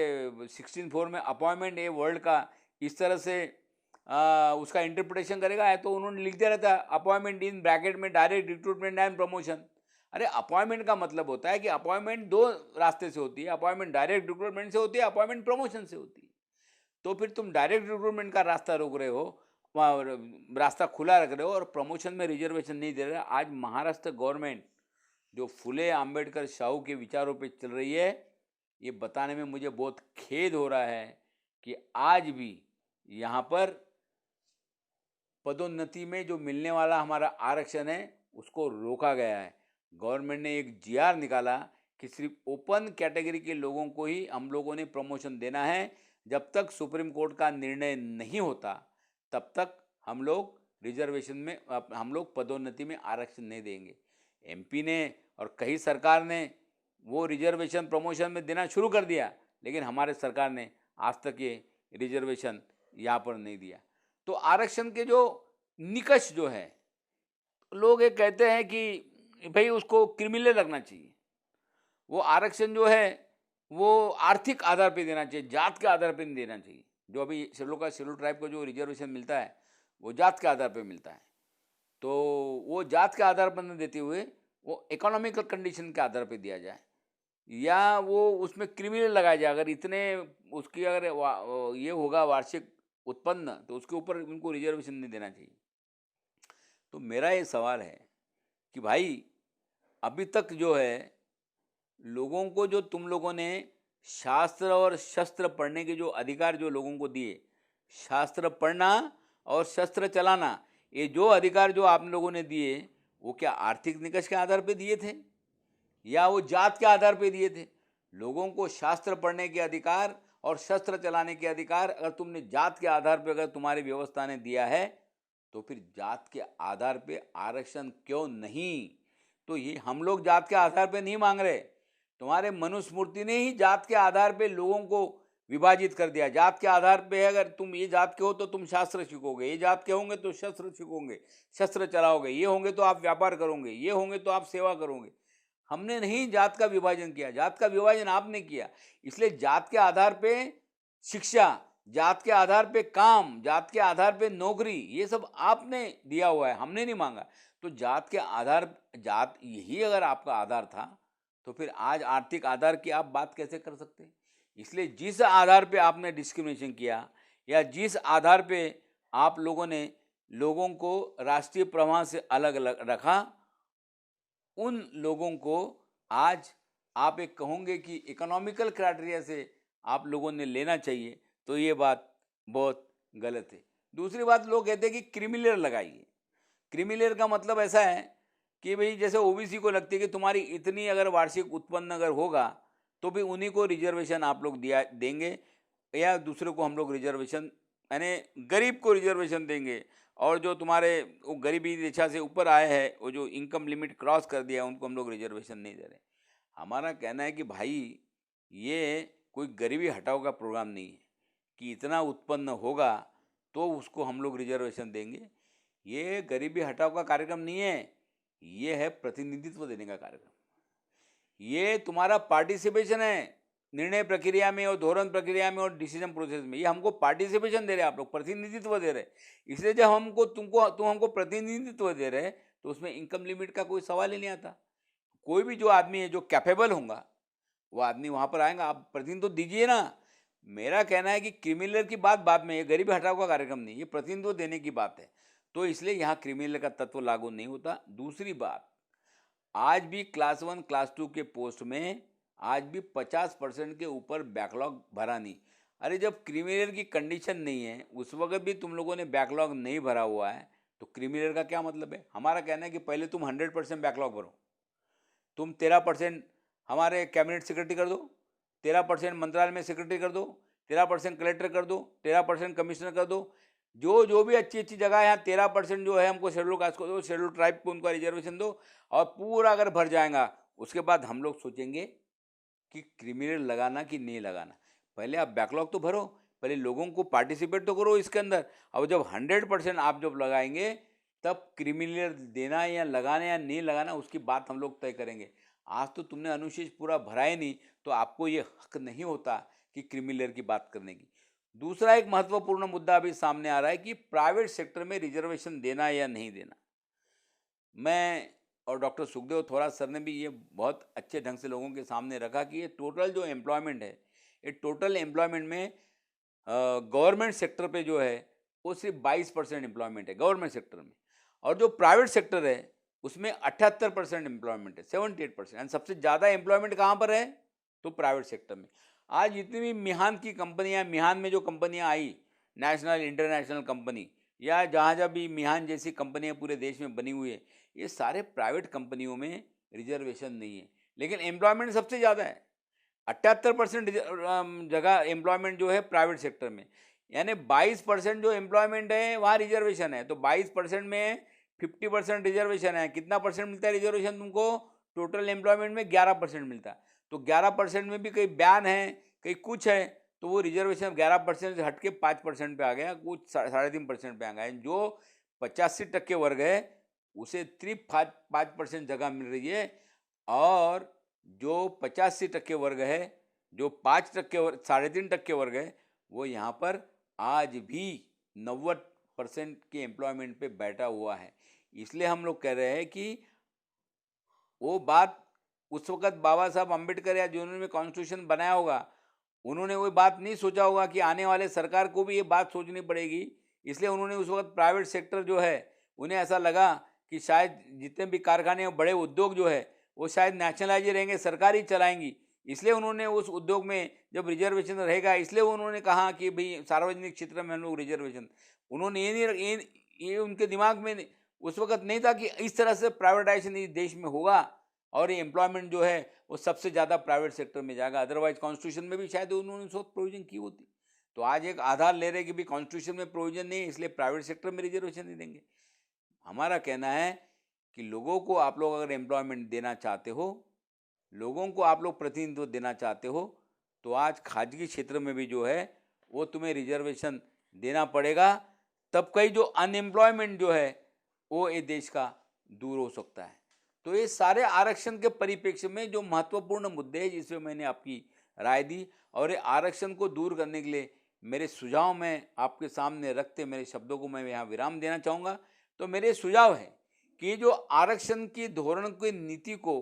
16(4) में अपॉइंटमेंट ये वर्ड का इस तरह से उसका इंटरप्रिटेशन करेगा। है तो उन्होंने लिख दिया रहता अपॉइंटमेंट इन ब्रैकेट में डायरेक्ट रिक्रूटमेंट एंड प्रमोशन। अरे अपॉइंटमेंट का मतलब होता है कि अपॉइंटमेंट दो रास्ते से होती है, अपॉइंटमेंट डायरेक्ट रिक्रूटमेंट से होती है, अपॉइंटमेंट प्रमोशन से होती है। तो फिर तुम डायरेक्ट रिक्रूटमेंट का रास्ता रोक रहे हो, वहाँ रास्ता खुला रख रहे हो, और प्रमोशन में रिजर्वेशन नहीं दे रहे। आज महाराष्ट्र गवर्नमेंट जो फुले अंबेडकर शाहू के विचारों पे चल रही है, ये बताने में मुझे बहुत खेद हो रहा है कि आज भी यहाँ पर पदोन्नति में जो मिलने वाला हमारा आरक्षण है उसको रोका गया है। गवर्नमेंट ने एक जीआर निकाला कि सिर्फ ओपन कैटेगरी के लोगों को ही हम लोगों ने प्रमोशन देना है। जब तक सुप्रीम कोर्ट का निर्णय नहीं होता तब तक हम लोग रिजर्वेशन में, हम लोग पदोन्नति में आरक्षण नहीं देंगे। एमपी ने और कई सरकार ने वो रिजर्वेशन प्रमोशन में देना शुरू कर दिया, लेकिन हमारे सरकार ने आज तक ये रिजर्वेशन यहाँ पर नहीं दिया। तो आरक्षण के जो निकष जो है, लोग ये कहते हैं कि भाई उसको क्रिमिनल रखना चाहिए। वो आरक्षण जो है वो आर्थिक आधार पे देना चाहिए, जात के आधार पे नहीं देना चाहिए। जो अभी शेड्यूल ट्राइब को जो रिजर्वेशन मिलता है वो जात के आधार पे मिलता है। तो वो जात के आधार पर न देते हुए वो इकोनॉमिकल कंडीशन के आधार पे दिया जाए, या वो उसमें क्रिमिनल लगाया जाए। अगर इतने उसकी अगर ये होगा वार्षिक उत्पन्न, तो उसके ऊपर उनको रिजर्वेशन नहीं देना चाहिए। तो मेरा ये सवाल है कि भाई अभी तक जो है लोगों को, जो तुम लोगों ने शास्त्र और शस्त्र पढ़ने के जो अधिकार जो लोगों को दिए, शास्त्र पढ़ना और शस्त्र चलाना, ये जो अधिकार जो आप लोगों ने दिए, वो क्या आर्थिक निकष के आधार पे दिए थे या वो जात के आधार पे दिए थे? लोगों को शास्त्र पढ़ने के अधिकार और शस्त्र चलाने के अधिकार अगर तुमने जात के आधार पे, अगर तुम्हारी व्यवस्था ने दिया है, तो फिर जात के आधार पे आरक्षण क्यों नहीं? तो ये हम लोग जात के आधार पे नहीं मांग रहे, तुम्हारे मनुस्मृति ने ही जात के आधार पे लोगों को विभाजित कर दिया। जात के आधार पे अगर तुम ये जात के हो तो तुम शास्त्र सीखोगे, ये जात के होंगे तो शस्त्र सीखोगे, शस्त्र चलाओगे, ये होंगे तो आप व्यापार करोगे, ये होंगे तो आप सेवा करोगे। हमने नहीं जात का विभाजन किया, जात का विभाजन आपने किया। इसलिए जात के आधार पे शिक्षा, जात के आधार पे काम, जात के आधार पे नौकरी, ये सब आपने दिया हुआ है, हमने नहीं मांगा। तो जात के आधार, जात यही अगर आपका आधार था तो फिर आज आर्थिक आधार की आप बात कैसे कर सकते हैं? इसलिए जिस आधार पे आपने डिस्क्रिमिनेशन किया या जिस आधार पे आप लोगों ने लोगों को राष्ट्रीय प्रवाह से अलग अलग रखा, उन लोगों को आज आप एक कहोगे कि इकोनॉमिकल क्राइटेरिया से आप लोगों ने लेना चाहिए, तो ये बात बहुत गलत है। दूसरी बात, लोग कहते हैं कि क्रीमी लगाइए। क्रीमी का मतलब ऐसा है कि भाई जैसे ओबीसी को लगती है कि तुम्हारी इतनी अगर वार्षिक उत्पन्न अगर होगा तो भी उन्हीं को रिजर्वेशन आप लोग दिया देंगे, या दूसरे को हम लोग रिजर्वेशन, यानी गरीब को रिजर्वेशन देंगे, और जो तुम्हारे वो गरीबी रेखा से ऊपर आए हैं, वो जो इनकम लिमिट क्रॉस कर दिया, उनको हम लोग रिजर्वेशन नहीं दे रहे। हमारा कहना है कि भाई ये कोई गरीबी हटाओ का प्रोग्राम नहीं है कि इतना उत्पन्न होगा तो उसको हम लोग रिजर्वेशन देंगे। ये गरीबी हटाओ का कार्यक्रम नहीं है, ये है प्रतिनिधित्व देने का कार्यक्रम। ये तुम्हारा पार्टिसिपेशन है निर्णय प्रक्रिया में और धोरण प्रक्रिया में और डिसीजन प्रोसेस में। ये हमको पार्टिसिपेशन दे रहे हैं आप लोग, प्रतिनिधित्व दे रहे हैं। इसलिए जब तुम हमको प्रतिनिधित्व दे रहे हैं तो उसमें इनकम लिमिट का कोई सवाल ही नहीं आता। कोई भी जो आदमी है जो कैपेबल होगा वो आदमी वहाँ पर आएगा, आप प्रतिनिधित्व दीजिए ना। मेरा कहना है कि क्रिमिनल की बात बाद में, ये गरीबी हटाओ का कार्यक्रम नहीं, ये प्रतिनिधित्व देने की बात है। तो इसलिए यहाँ क्रिमिनल का तत्व लागू नहीं होता। दूसरी बात, आज भी क्लास 1 क्लास 2 के पोस्ट में आज भी 50% के ऊपर बैकलॉग भरा नहीं। अरे जब क्रीमिलेयर की कंडीशन नहीं है उस वक्त भी तुम लोगों ने बैकलॉग नहीं भरा हुआ है तो क्रीमिलेयर का क्या मतलब है? हमारा कहना है कि पहले तुम 100% बैकलॉग भरो। तुम 13% हमारे कैबिनेट सेक्रेटरी कर दो, 13% मंत्रालय में सेक्रेटरी कर दो, 13% कलेक्टर कर दो, 13% कमिश्नर कर दो। जो जो भी अच्छी अच्छी जगह है यहाँ 13% जो है हमको शेड्यूल कास्ट को दो, शेड्यूल ट्राइब को उनको रिजर्वेशन दो, और पूरा अगर भर जाएगा उसके बाद हम लोग सोचेंगे कि क्रिमिनल लगाना कि नहीं लगाना। पहले आप बैकलॉग तो भरो, पहले लोगों को पार्टिसिपेट तो करो इसके अंदर। अब जब 100% आप जब लगाएंगे तब क्रिमिनल देना या लगाना या नहीं लगाना उसकी बात हम लोग तय करेंगे। आज तो तुमने अनुशेष पूरा भरा ही नहीं तो आपको ये हक नहीं होता कि क्रिमिनल की बात करने की। दूसरा एक महत्वपूर्ण मुद्दा अभी सामने आ रहा है कि प्राइवेट सेक्टर में रिजर्वेशन देना या नहीं देना। मैं और डॉक्टर सुखदेव थोरात सर ने भी ये बहुत अच्छे ढंग से लोगों के सामने रखा कि ये टोटल जो एम्प्लॉयमेंट है, ये टोटल एम्प्लॉयमेंट में गवर्नमेंट सेक्टर पे जो है वो सिर्फ 22% एम्प्लॉयमेंट है गवर्नमेंट सेक्टर में, और जो प्राइवेट सेक्टर है उसमें 78% एम्प्लॉयमेंट है, 78%। एंड सबसे ज़्यादा एम्प्लॉयमेंट कहाँ पर है? तो प्राइवेट सेक्टर में। आज जितनी भी मिहान की कंपनियां, मिहान में जो कंपनियां आई, नेशनल इंटरनेशनल कंपनी, या जहाँ जहाँ भी मिहान जैसी कंपनियां पूरे देश में बनी हुई है, ये सारे प्राइवेट कंपनियों में रिजर्वेशन नहीं है, लेकिन एम्प्लॉयमेंट सबसे ज़्यादा है। 78% जगह एम्प्लॉयमेंट जो है प्राइवेट सेक्टर में, यानी 22% जो एम्प्लॉयमेंट है वहाँ रिजर्वेशन है। तो 22% में 50% रिजर्वेशन है। कितना परसेंट मिलता है रिजर्वेशन तुमको? टोटल एम्प्लॉयमेंट में 11% मिलता है। तो 11% में भी कई बयान है, कई कुछ है, तो वो रिजर्वेशन 11% से हट के 5% पे आ गया, कुछ 3.5% पे आ गया। जो 85% वर्ग है उसे सिर्फ 5% जगह मिल रही है, और जो 85% वर्ग है, जो 5% वर्ग, 3.5% वर्ग है, वो यहाँ पर आज भी 90% के एम्प्लॉयमेंट पे बैठा हुआ है। इसलिए हम लोग कह रहे हैं कि वो बात उस वक्त बाबा साहब अम्बेडकर या जिन्होंने कॉन्स्टिट्यूशन बनाया होगा, उन्होंने वो बात नहीं सोचा होगा कि आने वाले सरकार को भी ये बात सोचनी पड़ेगी। इसलिए उन्होंने उस वक्त प्राइवेट सेक्टर जो है, उन्हें ऐसा लगा कि शायद जितने भी कारखाने और बड़े उद्योग जो है वो शायद नेशनलाइज रहेंगे, सरकार ही चलाएंगी। इसलिए उन्होंने उस उद्योग में जब रिजर्वेशन रहेगा, इसलिए उन्होंने कहा कि भाई सार्वजनिक क्षेत्र में हम लोग रिजर्वेशन। उन्होंने ये उनके दिमाग में उस वक्त नहीं था कि इस तरह से प्राइवेटाइजेशन इस देश में होगा और ये एम्प्लॉयमेंट जो है वो सबसे ज़्यादा प्राइवेट सेक्टर में जाएगा। अदरवाइज कॉन्स्टिट्यूशन में भी शायद उन्होंने सोच प्रोविजन की होती। तो आज एक आधार ले रहे कि भी कॉन्स्टिट्यूशन में प्रोविजन नहीं है इसलिए प्राइवेट सेक्टर में रिजर्वेशन नहीं देंगे। हमारा कहना है कि लोगों को आप लोग अगर एम्प्लॉयमेंट देना चाहते हो, लोगों को आप लोग प्रतिनिधित्व देना चाहते हो, तो आज खाजगी क्षेत्र में भी जो है वो तुम्हें रिजर्वेशन देना पड़ेगा। तब कई जो अनएम्प्लॉयमेंट जो है वो ये देश का दूर हो सकता है। तो ये सारे आरक्षण के परिप्रेक्ष्य में जो महत्वपूर्ण मुद्दे हैं जिसमें मैंने आपकी राय दी, और ये आरक्षण को दूर करने के लिए मेरे सुझाव मैं आपके सामने रखते मेरे शब्दों को मैं यहाँ विराम देना चाहूँगा। तो मेरे सुझाव है कि जो आरक्षण की धोरण की नीति को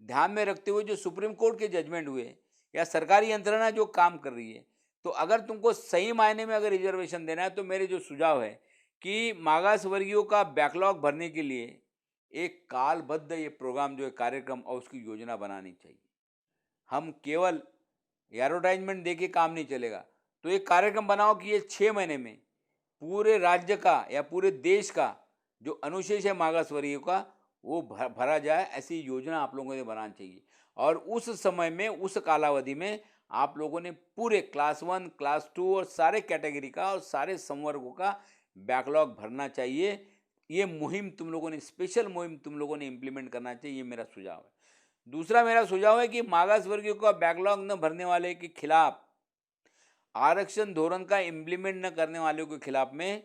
ध्यान में रखते हुए जो सुप्रीम कोर्ट के जजमेंट हुए या सरकारी यंत्रणा जो काम कर रही है, तो अगर तुमको सही मायने में अगर रिजर्वेशन देना है तो मेरे जो सुझाव है कि मागास वर्गीयों का बैकलॉग भरने के लिए एक कालबद्ध ये प्रोग्राम जो है कार्यक्रम और उसकी योजना बनानी चाहिए। हम केवल एडवर्टाइजमेंट दे के काम नहीं चलेगा। तो एक कार्यक्रम बनाओ कि ये 6 महीने में पूरे राज्य का या पूरे देश का जो अनुशेष है मागास वर्गीयों का वो भरा जाए, ऐसी योजना आप लोगों ने बनानी चाहिए। और उस समय में, उस कालावधि में आप लोगों ने पूरे क्लास 1, क्लास 2 और सारे कैटेगरी का और सारे संवर्गों का बैकलॉग भरना चाहिए। ये मुहिम तुम लोगों ने, स्पेशल मुहिम तुम लोगों ने इम्प्लीमेंट करना चाहिए, ये मेरा सुझाव है। दूसरा मेरा सुझाव है कि मागास वर्गीयों का बैकलॉग न भरने वाले के खिलाफ, आरक्षण धोरण का इम्प्लीमेंट न करने वालों के खिलाफ में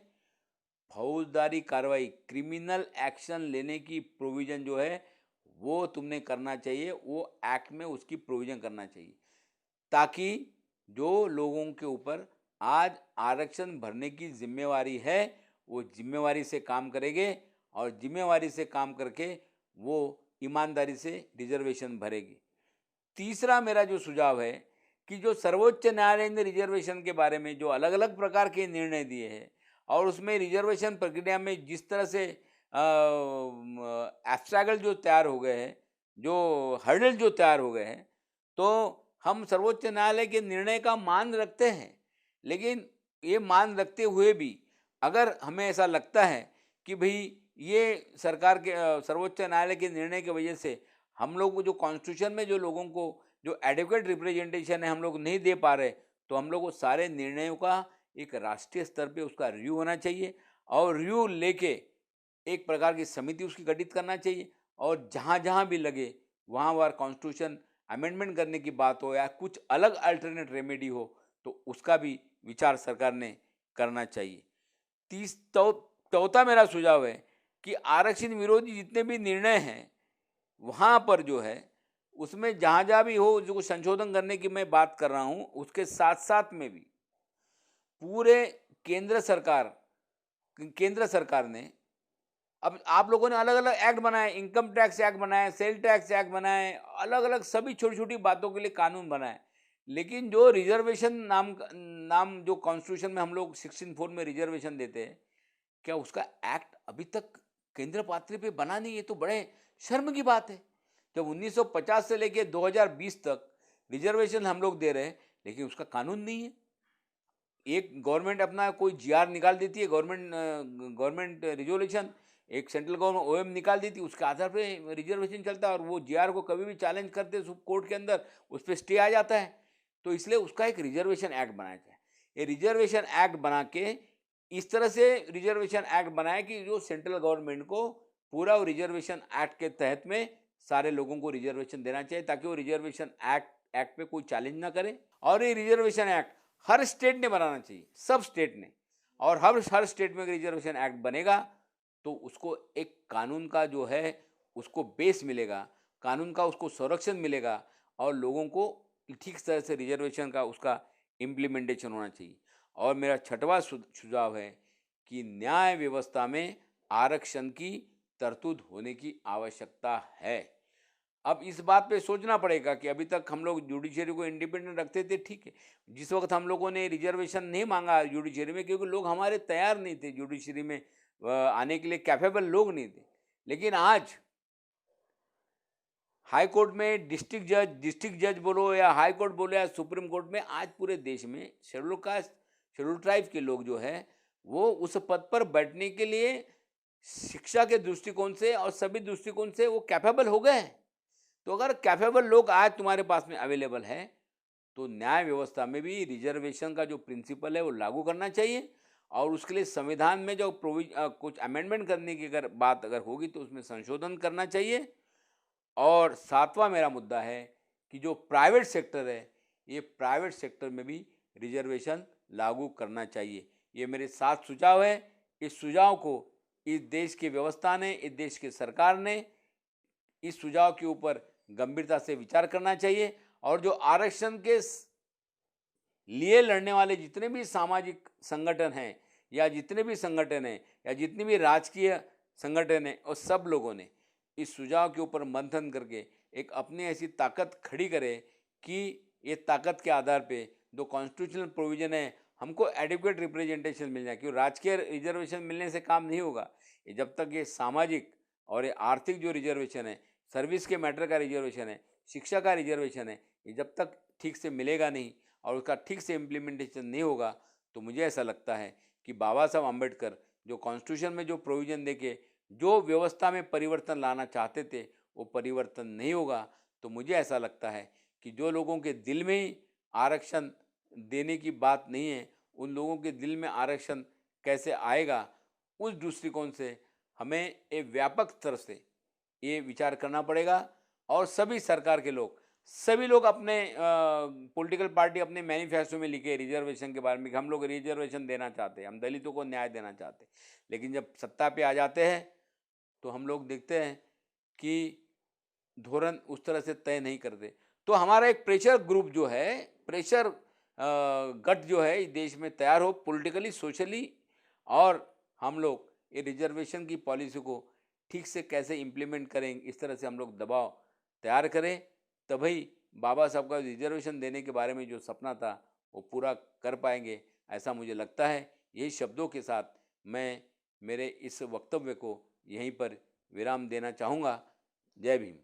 फौजदारी कार्रवाई, क्रिमिनल एक्शन लेने की प्रोविजन जो है वो तुमने करना चाहिए, वो एक्ट में उसकी प्रोविजन करना चाहिए, ताकि जो लोगों के ऊपर आज आरक्षण भरने की जिम्मेवारी है वो जिम्मेवारी से काम करेंगे और जिम्मेवारी से काम करके वो ईमानदारी से रिजर्वेशन भरेगी। तीसरा मेरा जो सुझाव है कि जो सर्वोच्च न्यायालय ने रिजर्वेशन के बारे में जो अलग अलग प्रकार के निर्णय दिए हैं और उसमें रिजर्वेशन प्रक्रिया में जिस तरह से एब्स्ट्रैगल जो तैयार हो गए हैं, जो हर्डल जो तैयार हो गए हैं, तो हम सर्वोच्च न्यायालय के निर्णय का मान रखते हैं, लेकिन ये मान रखते हुए भी अगर हमें ऐसा लगता है कि भाई ये सरकार के सर्वोच्च न्यायालय के निर्णय की वजह से हम लोग को जो कॉन्स्टिट्यूशन में जो लोगों को जो एडिक्वेट रिप्रेजेंटेशन है हम लोग नहीं दे पा रहे, तो हम लोग को सारे निर्णयों का एक राष्ट्रीय स्तर पे उसका रिव्यू होना चाहिए और रिव्यू लेके एक प्रकार की समिति उसकी गठित करना चाहिए और जहाँ जहाँ भी लगे वहाँ कॉन्स्टिट्यूशन अमेंडमेंट करने की बात हो या कुछ अलग अल्टरनेट रेमेडी हो तो उसका भी विचार सरकार ने करना चाहिए। चौथा मेरा सुझाव है कि आरक्षण विरोधी जितने भी निर्णय हैं वहाँ पर जो है उसमें जहाँ जहाँ भी हो जो संशोधन करने की मैं बात कर रहा हूँ, उसके साथ साथ में भी पूरे केंद्र सरकार ने अब आप लोगों ने अलग अलग एक्ट बनाए, इनकम टैक्स एक्ट बनाए, सेल टैक्स एक्ट बनाए, अलग अलग सभी छोटी छोटी बातों के लिए कानून बनाए, लेकिन जो रिजर्वेशन नाम जो कॉन्स्टिट्यूशन में हम लोग 16(4) में रिजर्वेशन देते हैं, क्या उसका एक्ट अभी तक केंद्र पातळी पे बना नहीं है? तो बड़े शर्म की बात है। जब 1950 से लेके 2020 तक रिजर्वेशन हम लोग दे रहे हैं, लेकिन उसका कानून नहीं है। एक गवर्नमेंट अपना कोई जीआर निकाल देती है, गवर्नमेंट रिजोल्यूशन, एक सेंट्रल गवर्नमेंट ओएम निकाल देती है, उसके आधार पे रिजर्वेशन चलता है और वो जीआर को कभी भी चैलेंज करते हैं कोर्ट के अंदर, उस पर स्टे आ जाता है। तो इसलिए उसका एक रिजर्वेशन एक्ट बनाया जाए। ये रिजर्वेशन एक्ट बना के इस तरह से रिजर्वेशन एक्ट बनाए कि जो सेंट्रल गवर्नमेंट को पूरा रिजर्वेशन एक्ट के तहत में सारे लोगों को रिजर्वेशन देना चाहिए, ताकि वो रिजर्वेशन एक्ट पे कोई चैलेंज ना करे। और ये रिजर्वेशन एक्ट हर स्टेट ने बनाना चाहिए, सब स्टेट ने, और हर स्टेट में रिजर्वेशन एक्ट बनेगा तो उसको एक कानून का जो है उसको बेस मिलेगा, कानून का उसको संरक्षण मिलेगा और लोगों को ठीक तरह से रिजर्वेशन का उसका इम्प्लीमेंटेशन होना चाहिए। और मेरा छठवां सुझाव है कि न्याय व्यवस्था में आरक्षण की तरतूद होने की आवश्यकता है। अब इस बात पे सोचना पड़ेगा कि अभी तक हम लोग जुडिशरी को इंडिपेंडेंट रखते थे, ठीक है, जिस वक्त हम लोगों ने रिजर्वेशन नहीं मांगा जुडिशरी में, क्योंकि लोग हमारे तैयार नहीं थे जुडिशरी में आने के लिए, कैपेबल लोग नहीं थे। लेकिन आज हाई कोर्ट में डिस्ट्रिक्ट जज बोलो या हाई कोर्ट बोलो या सुप्रीम कोर्ट में, आज पूरे देश में शेड्यूल कास्ट, शेड्यूल ट्राइब के लोग जो है वो उस पद पर बैठने के लिए शिक्षा के दृष्टिकोण से और सभी दृष्टिकोण से वो कैपेबल हो गए हैं। तो अगर कैपेबल लोग आज तुम्हारे पास में अवेलेबल है तो न्याय व्यवस्था में भी रिजर्वेशन का जो प्रिंसिपल है वो लागू करना चाहिए और उसके लिए संविधान में जो कुछ अमेंडमेंट करने की अगर बात होगी तो उसमें संशोधन करना चाहिए। और सातवां मेरा मुद्दा है कि जो प्राइवेट सेक्टर है, ये प्राइवेट सेक्टर में भी रिजर्वेशन लागू करना चाहिए। ये मेरे 7 सुझाव है। इस सुझाव को इस देश की व्यवस्था ने, इस देश की सरकार ने इस सुझाव के ऊपर गंभीरता से विचार करना चाहिए और जो आरक्षण के लिए लड़ने वाले जितने भी सामाजिक संगठन हैं या जितने भी संगठन हैं या जितने भी राजकीय संगठन हैं, और सब लोगों ने इस सुझाव के ऊपर मंथन करके एक अपनी ऐसी ताकत खड़ी करे कि ये ताकत के आधार पे जो कॉन्स्टिट्यूशनल प्रोविजन है हमको एडिक्वेट रिप्रेजेंटेशन मिल जाए। क्योंकि राजकीय रिजर्वेशन मिलने से काम नहीं होगा, ये जब तक ये सामाजिक और ये आर्थिक जो रिजर्वेशन है, सर्विस के मैटर का रिजर्वेशन है, शिक्षा का रिजर्वेशन है, ये जब तक ठीक से मिलेगा नहीं और उसका ठीक से इम्प्लीमेंटेशन नहीं होगा, तो मुझे ऐसा लगता है कि बाबा साहब आम्बेडकर जो कॉन्स्टिट्यूशन में जो प्रोविज़न देके जो व्यवस्था में परिवर्तन लाना चाहते थे वो परिवर्तन नहीं होगा। तो मुझे ऐसा लगता है कि जो लोगों के दिल में ही आरक्षण देने की बात नहीं है, उन लोगों के दिल में आरक्षण कैसे आएगा, उस दृष्टिकोण से हमें एक व्यापक स्तर से ये विचार करना पड़ेगा। और सभी सरकार के लोग, सभी लोग अपने पॉलिटिकल पार्टी अपने मैनिफेस्टो में लिखे रिजर्वेशन के बारे में कि हम लोग रिजर्वेशन देना चाहते हैं, हम दलितों को न्याय देना चाहते हैं, लेकिन जब सत्ता पे आ जाते हैं तो हम लोग देखते हैं कि धोरण उस तरह से तय नहीं करते। तो हमारा एक प्रेशर ग्रुप जो है, प्रेशर गट जो है इस देश में तैयार हो पॉलिटिकली, सोशली, और हम लोग ये रिजर्वेशन की पॉलिसी को ठीक से कैसे इम्प्लीमेंट करें, इस तरह से हम लोग दबाव तैयार करें, तभी बाबा साहब का रिजर्वेशन देने के बारे में जो सपना था वो पूरा कर पाएंगे, ऐसा मुझे लगता है। यही शब्दों के साथ मैं मेरे इस वक्तव्य को यहीं पर विराम देना चाहूँगा। जय भीम।